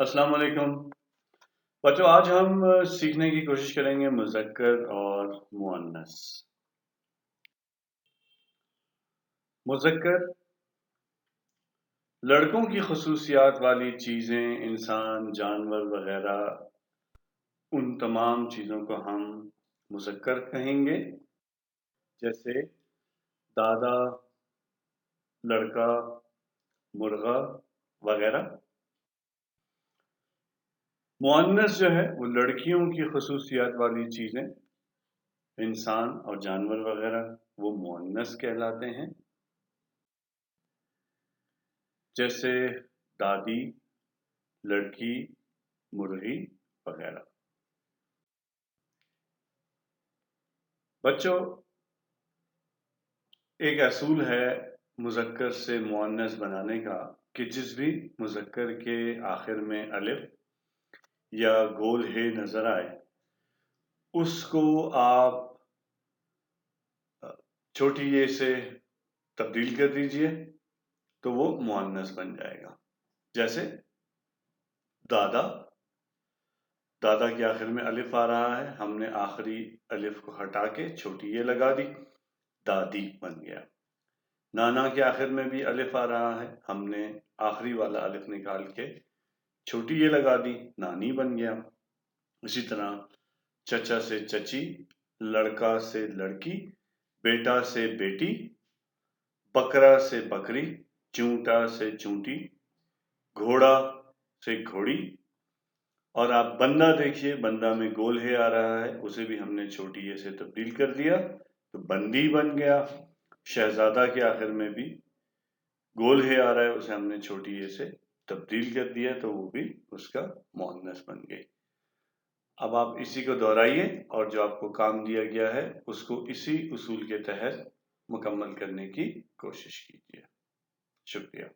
अस्सलाम वालेकुम। बच्चों, आज हम सीखने की कोशिश करेंगे मुज़क्कर और मुअन्नस। मुज़क्कर लड़कों की ख़ुसूसियात वाली चीज़ें, इंसान, जानवर वग़ैरह उन तमाम चीज़ों को हम मुज़क्कर कहेंगे, जैसे दादा, लड़का, मुर्गा वग़ैरह। मुअन्नस जो है वो लड़कियों की ख़ुसूसियात वाली चीज़ें, इंसान और जानवर वग़ैरह वो मुअन्नस कहलाते हैं, जैसे दादी, लड़की, मुर्गी वगैरह। बच्चों, एक असूल है मुज़क्कर से मुअन्नस बनाने का कि जिस भी मुज़क्कर के आखिर में अलिफ या गोल हे नजर आए, उसको आप छोटी ये से तब्दील कर दीजिए तो वो मुअन्नस बन जाएगा। जैसे दादा, दादा के आखिर में अलिफ आ रहा है, हमने आखिरी अलिफ को हटा के छोटी ये लगा दी, दादी बन गया। नाना के आखिर में भी अलिफ आ रहा है, हमने आखिरी वाला अलिफ निकाल के छोटी ये लगा दी, नानी बन गया। इसी तरह चचा से चची, लड़का से लड़की, बेटा से बेटी, बकरा से बकरी, चूंटा से चूंटी, घोड़ा से घोड़ी। और आप बंदा देखिए, बंदा में गोल हे आ रहा है, उसे भी हमने छोटी ये से तब्दील कर दिया तो बंदी बन गया। शहजादा के आखिर में भी गोल हे आ रहा है, उसे हमने छोटी ये से तब्दील कर दिया तो वो भी उसका मुअन्नस बन गई। अब आप इसी को दोहराइए और जो आपको काम दिया गया है उसको इसी उसूल के तहत मुकम्मल करने की कोशिश कीजिए। शुक्रिया।